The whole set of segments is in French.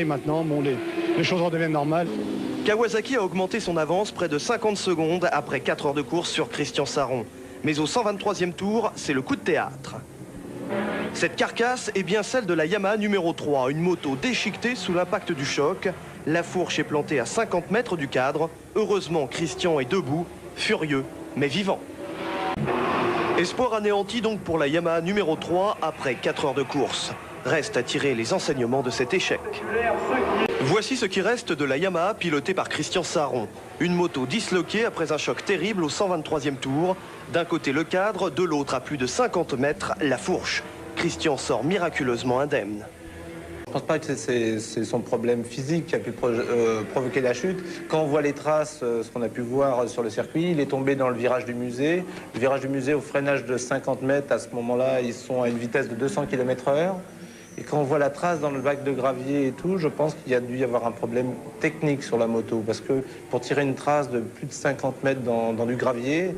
Et maintenant, bon, les choses redeviennent normales. Kawasaki a augmenté son avance près de 50 secondes après 4 heures de course sur Christian Sarron. Mais au 123e tour, c'est le coup de théâtre. Cette carcasse est bien celle de la Yamaha numéro 3, une moto déchiquetée sous l'impact du choc. La fourche est plantée à 50 mètres du cadre. Heureusement, Christian est debout, furieux, mais vivant. Espoir anéanti donc pour la Yamaha numéro 3 après 4 heures de course. Reste à tirer les enseignements de cet échec. Voici ce qui reste de la Yamaha pilotée par Christian Sarron. Une moto disloquée après un choc terrible au 123e tour. D'un côté le cadre, de l'autre à plus de 50 mètres, la fourche. Christian sort miraculeusement indemne. Je ne pense pas que c'est son problème physique qui a pu provoquer la chute. Quand on voit les traces, ce qu'on a pu voir sur le circuit, il est tombé dans le virage du musée. Le virage du musée au freinage de 50 mètres, à ce moment-là, ils sont à une vitesse de 200 km/h. Et quand on voit la trace dans le bac de gravier et tout, je pense qu'il y a dû y avoir un problème technique sur la moto. Parce que pour tirer une trace de plus de 50 mètres dans du gravier,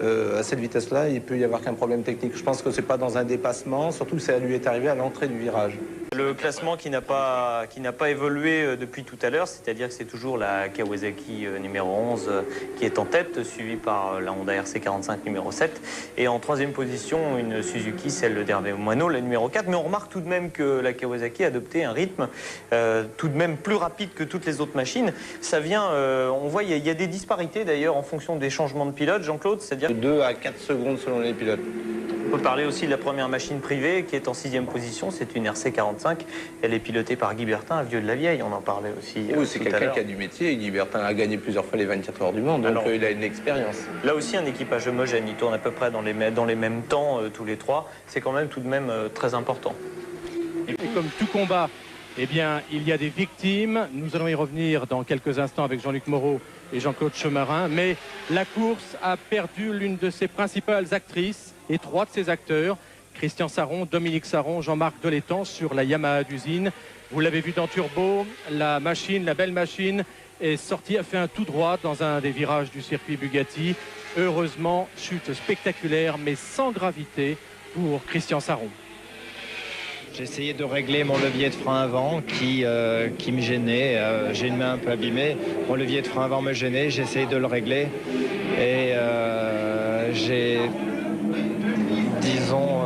à cette vitesse-là, il peut y avoir qu'un problème technique. Je pense que c'est pas dans un dépassement, surtout que ça lui est arrivé à l'entrée du virage. Le classement qui n'a pas évolué depuis tout à l'heure, c'est-à-dire que c'est toujours la Kawasaki numéro 11 qui est en tête, suivie par la Honda RC45 numéro 7. Et en troisième position, une Suzuki, celle d'Hervé Moineau, la numéro 4. Mais on remarque tout de même que la Kawasaki a adopté un rythme tout de même plus rapide que toutes les autres machines. Ça vient, on voit, il y a des disparités d'ailleurs en fonction des changements de pilote, Jean-Claude, c'est-à-dire 2 à 4 secondes selon les pilotes. On peut parler aussi de la première machine privée qui est en 6e position, c'est une RC45. Elle est pilotée par Guy Bertin, un vieux de la vieille, on en parlait aussi. Oui, c'est quelqu'un qui a du métier. Guy Bertin a gagné plusieurs fois les 24 heures du monde, donc alors, il a une expérience. Là aussi, un équipage homogène, ils tournent à peu près dans les mêmes temps tous les trois. C'est quand même tout de même très important. Et comme tout combat, eh bien, il y a des victimes. Nous allons y revenir dans quelques instants avec Jean-Luc Moreau et Jean-Claude Chemarin. Mais la course a perdu l'une de ses principales actrices et 3 de ses acteurs, Christian Sarron, Dominique Sarron, Jean-Marc Delétang sur la Yamaha d'usine. Vous l'avez vu dans Turbo, la machine, la belle machine, est sortie, a fait un tout droit dans un des virages du circuit Bugatti. Heureusement, chute spectaculaire, mais sans gravité pour Christian Sarron. J'ai essayé de régler mon levier de frein avant qui me gênait. J'ai une main un peu abîmée. Mon levier de frein avant me gênait. J'ai essayé de le régler. Et j'ai, disons,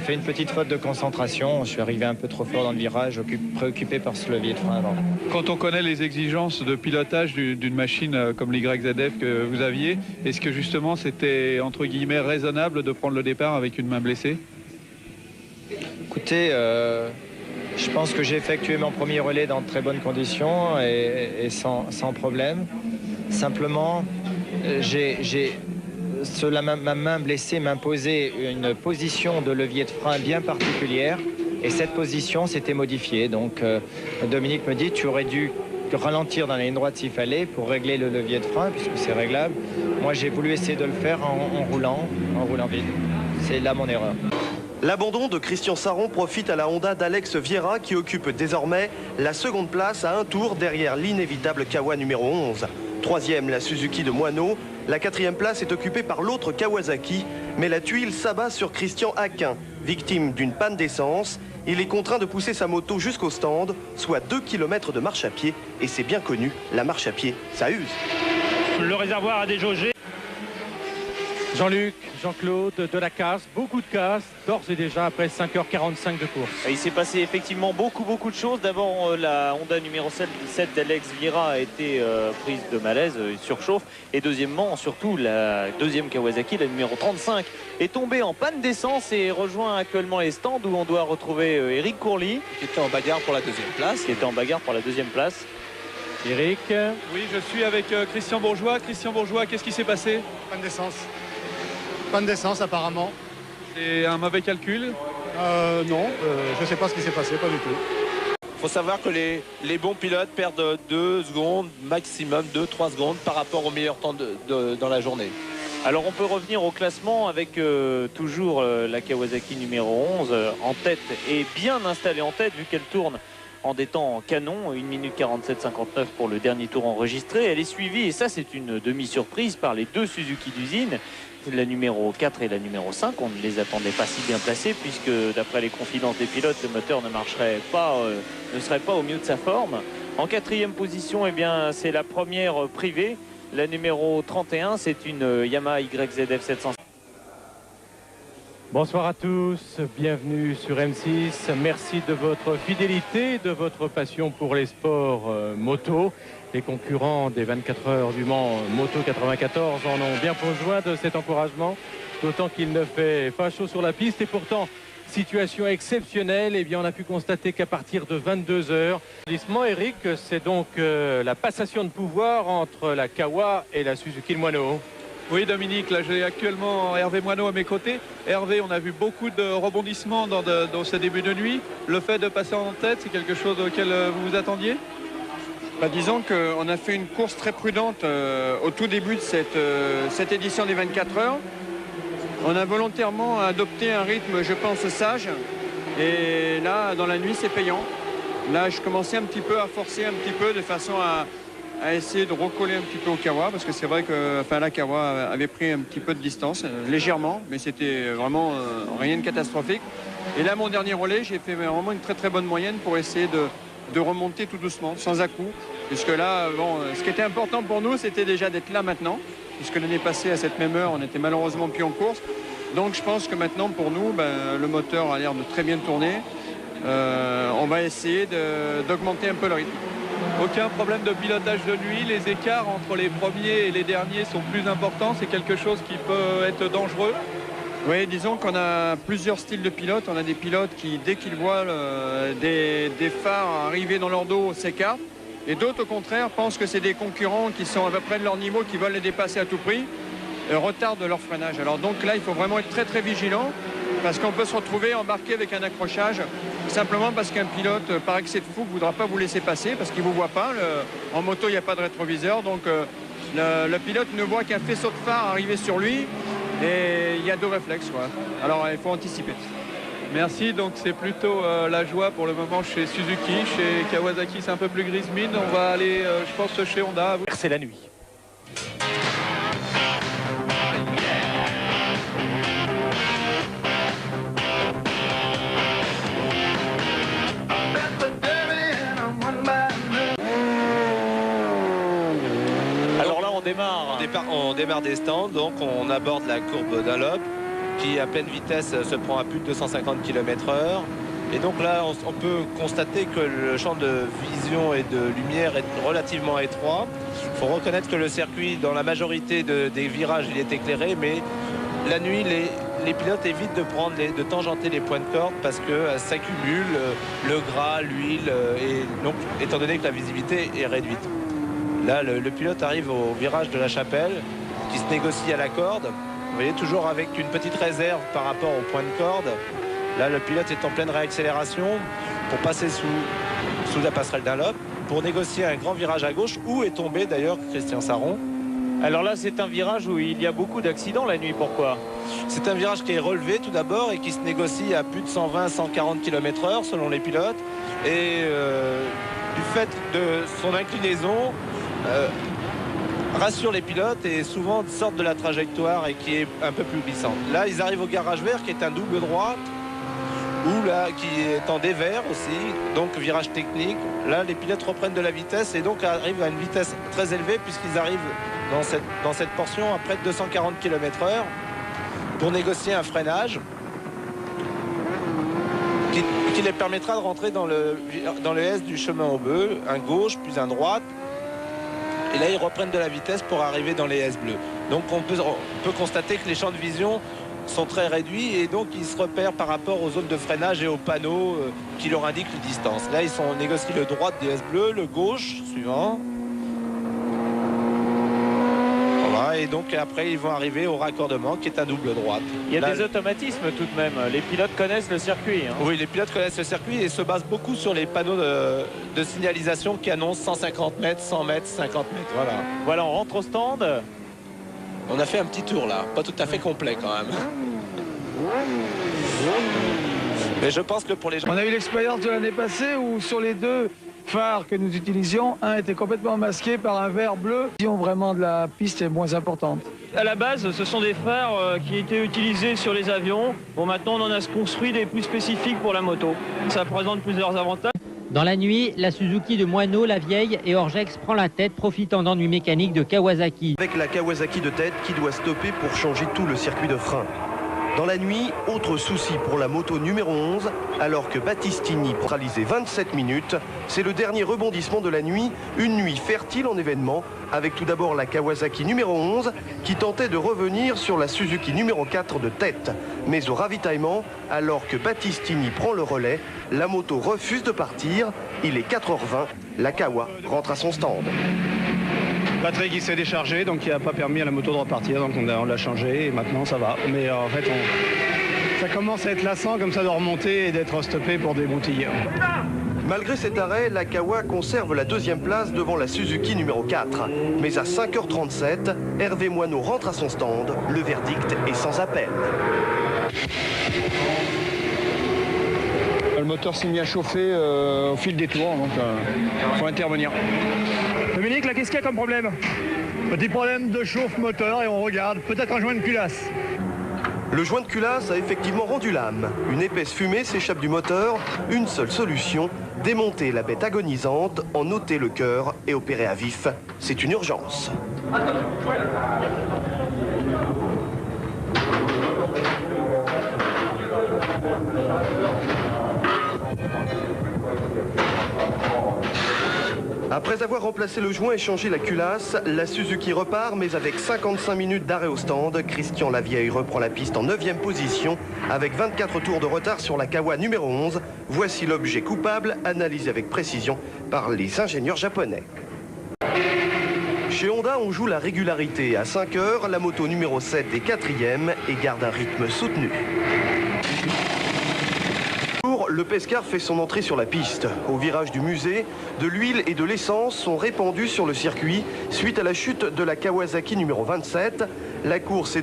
fait une petite faute de concentration. Je suis arrivé un peu trop fort dans le virage, préoccupé par ce levier de frein avant. Quand on connaît les exigences de pilotage d'une machine comme l'YZF que vous aviez, est-ce que justement c'était entre guillemets raisonnable de prendre le départ avec une main blessée ? Écoutez, je pense que j'ai effectué mon premier relais dans de très bonnes conditions et sans problème. Simplement, ma main blessée m'imposait une position de levier de frein bien particulière et cette position s'était modifiée. Donc Dominique me dit, tu aurais dû ralentir dans la ligne droite s'il fallait pour régler le levier de frein puisque c'est réglable. Moi, j'ai voulu essayer de le faire en roulant vite. C'est là mon erreur. L'abandon de Christian Sarron profite à la Honda d'Alex Vieira qui occupe désormais la seconde place à un tour derrière l'inévitable Kawa numéro 11. Troisième, la Suzuki de Moineau. La 4e place est occupée par l'autre Kawasaki, mais la tuile s'abat sur Christian Aquin. Victime d'une panne d'essence, il est contraint de pousser sa moto jusqu'au stand, soit 2 km de marche à pied. Et c'est bien connu, la marche à pied, ça use. Le réservoir a déjaugé. Jean-Luc, Jean-Claude, de la casse, beaucoup de casse, d'ores et déjà après 5h45 de course. Il s'est passé effectivement beaucoup de choses. D'abord, la Honda numéro 7 d'Alex Vieira a été prise de malaise, surchauffe. Et deuxièmement, surtout, la deuxième Kawasaki, la numéro 35, est tombée en panne d'essence et rejoint actuellement les stands où on doit retrouver Eric Courly. Qui était en bagarre pour la 2e place. Eric. Oui, je suis avec Christian Bourgeois. Christian Bourgeois, qu'est-ce qui s'est passé ? Panne d'essence. Panne d'essence apparemment. C'est un mauvais calcul ? Non, je ne sais pas ce qui s'est passé, pas du tout. Il faut savoir que les bons pilotes perdent 2 secondes, maximum 2-3 secondes par rapport au meilleur temps dans la journée. Alors on peut revenir au classement avec toujours la Kawasaki numéro 11 en tête et bien installée en tête vu qu'elle tourne en des temps canon, 1 minute 47,59 pour le dernier tour enregistré. Elle est suivie, et ça c'est une demi-surprise, par les 2 Suzuki d'usine. la numéro 4 et la numéro 5, on ne les attendait pas si bien placés puisque d'après les confidences des pilotes, le moteur ne marcherait pas, ne serait pas au mieux de sa forme. En quatrième position, eh bien, c'est la première privée. La numéro 31, c'est une Yamaha YZF 700. Bonsoir à tous, bienvenue sur M6. Merci de votre fidélité, de votre passion pour les sports moto. Les concurrents des 24 heures du Mans Moto 94 en ont bien besoin de cet encouragement, d'autant qu'il ne fait pas chaud sur la piste et pourtant, situation exceptionnelle, eh bien, on a pu constater qu'à partir de 22 heures, Eric, c'est donc la passation de pouvoir entre la Kawa et la Suzuki Moineau. Oui Dominique, là j'ai actuellement Hervé Moineau à mes côtés. Hervé, on a vu beaucoup de rebondissements dans ce début de nuit. Le fait de passer en tête, c'est quelque chose auquel vous vous attendiez? Disons qu'on a fait une course très prudente au tout début de cette édition des 24 heures. On a volontairement adopté un rythme, je pense, sage. Et là, dans la nuit, c'est payant. Là, je commençais un petit peu à forcer un petit peu de façon à essayer de recoller un petit peu au Kawa. Parce que c'est vrai que la Kawa avait pris un petit peu de distance, légèrement. Mais c'était vraiment rien de catastrophique. Et là, mon dernier relais, j'ai fait vraiment une très très bonne moyenne pour essayer de remonter tout doucement, sans à-coups. Puisque là, bon, ce qui était important pour nous, c'était déjà d'être là maintenant. Puisque l'année passée, à cette même heure, on n'était malheureusement plus en course. Donc je pense que maintenant, pour nous, le moteur a l'air de très bien tourner. On va essayer d'augmenter un peu le rythme. Aucun problème de pilotage de nuit. Les écarts entre les premiers et les derniers sont plus importants. C'est quelque chose qui peut être dangereux. Oui, disons qu'on a plusieurs styles de pilotes. On a des pilotes qui, dès qu'ils voient des phares arriver dans leur dos, s'écartent. Et d'autres, au contraire, pensent que c'est des concurrents qui sont à peu près de leur niveau, qui veulent les dépasser à tout prix, retardent leur freinage. Alors donc là, il faut vraiment être très très vigilant, parce qu'on peut se retrouver embarqué avec un accrochage, simplement parce qu'un pilote, par excès de fougue, ne voudra pas vous laisser passer, parce qu'il ne vous voit pas. En moto, il n'y a pas de rétroviseur, donc le pilote ne voit qu'un faisceau de phare arriver sur lui, et il y a deux réflexes, quoi. Alors il faut anticiper. Merci, donc c'est plutôt la joie pour le moment chez Suzuki. Chez Kawasaki, c'est un peu plus grise mine. On va aller, je pense, chez Honda. C'est la nuit. Alors là, on démarre. On démarre des stands, donc on aborde la courbe Dunlop qui à pleine vitesse se prend à plus de 250 km/h. Et donc là, on peut constater que le champ de vision et de lumière est relativement étroit. Il faut reconnaître que le circuit, dans la majorité des virages, il est éclairé, mais la nuit, les pilotes évitent de tangenter les points de corde parce que s'accumule le gras, l'huile, et donc étant donné que la visibilité est réduite. Là, le pilote arrive au virage de la Chapelle qui se négocie à la corde. Vous voyez, toujours avec une petite réserve par rapport au point de corde. Là, le pilote est en pleine réaccélération pour passer sous la passerelle Dunlop, pour négocier un grand virage à gauche, où est tombé d'ailleurs Christian Sarron. Alors là, c'est un virage où il y a beaucoup d'accidents la nuit. Pourquoi? C'est un virage qui est relevé tout d'abord et qui se négocie à plus de 120-140 km/h selon les pilotes. Et du fait de son inclinaison, rassure les pilotes et souvent sortent de la trajectoire et qui est un peu plus glissante. Là, ils arrivent au garage vert qui est un double droite, ou là qui est en dévers aussi, donc virage technique. Là, les pilotes reprennent de la vitesse et donc arrivent à une vitesse très élevée puisqu'ils arrivent dans cette portion à près de 240 km/h pour négocier un freinage qui les permettra de rentrer dans le S du chemin au bœuf, un gauche puis un droite. Et là, ils reprennent de la vitesse pour arriver dans les S bleus. Donc, on peut constater que les champs de vision sont très réduits et donc ils se repèrent par rapport aux zones de freinage et aux panneaux qui leur indiquent les distances. Là, ils négocient le droite des S bleus, le gauche suivant. Voilà, et donc après, ils vont arriver au raccordement qui est un double droite. Il y a là, des automatismes tout de même. Les pilotes connaissent le circuit. Hein. Oui, les pilotes connaissent le circuit et se basent beaucoup sur les panneaux de signalisation qui annoncent 150 mètres, 100 mètres, 50 mètres. Voilà. Voilà, on rentre au stand. On a fait un petit tour là, pas tout à fait complet quand même. Mais je pense que pour les gens... On a eu l'expérience de l'année passée où sur les deux phares que nous utilisions, un était complètement masqué par un verre bleu. La vision vraiment de la piste est moins importante. À la base, ce sont des phares qui étaient utilisés sur les avions. Bon, maintenant, on en a construit des plus spécifiques pour la moto. Ça présente plusieurs avantages. Dans la nuit, la Suzuki de Moineau, la vieille, et Orgex prend la tête, profitant d'ennuis mécaniques de Kawasaki. Avec la Kawasaki de tête qui doit stopper pour changer tout le circuit de frein. Dans la nuit, autre souci pour la moto numéro 11, alors que Battistini réalisé 27 minutes, c'est le dernier rebondissement de la nuit, une nuit fertile en événements, avec tout d'abord la Kawasaki numéro 11 qui tentait de revenir sur la Suzuki numéro 4 de tête. Mais au ravitaillement, alors que Battistini prend le relais, la moto refuse de partir, il est 4h20, la Kawa rentre à son stand. Batterie qui s'est déchargée, donc qui n'a pas permis à la moto de repartir, donc on l'a changé et maintenant ça va. Mais en fait, ça commence à être lassant comme ça de remonter et d'être stoppé pour des broutilles. Malgré cet arrêt, la Kawa conserve la deuxième place devant la Suzuki numéro 4. Mais à 5h37, Hervé Moineau rentre à son stand. Le verdict est sans appel. Le moteur s'est mis à chauffer au fil des tours, donc il faut intervenir. Dominique, là, qu'est-ce qu'il y a comme problème? Petit problème de chauffe moteur et on regarde. Peut-être un joint de culasse. Le joint de culasse a effectivement rendu l'âme. Une épaisse fumée s'échappe du moteur. Une seule solution, démonter la bête agonisante, en ôter le cœur et opérer à vif. C'est une urgence. Après avoir remplacé le joint et changé la culasse, la Suzuki repart, mais avec 55 minutes d'arrêt au stand. Christian Lavieille reprend la piste en 9e position, avec 24 tours de retard sur la Kawa numéro 11. Voici l'objet coupable, analysé avec précision par les ingénieurs japonais. Chez Honda, on joue la régularité. À 5 heures, la moto numéro 7 est 4e et garde un rythme soutenu. Le Pescar fait son entrée sur la piste. Au virage du musée, de l'huile et de l'essence sont répandus sur le circuit suite à la chute de la Kawasaki numéro 27. La course est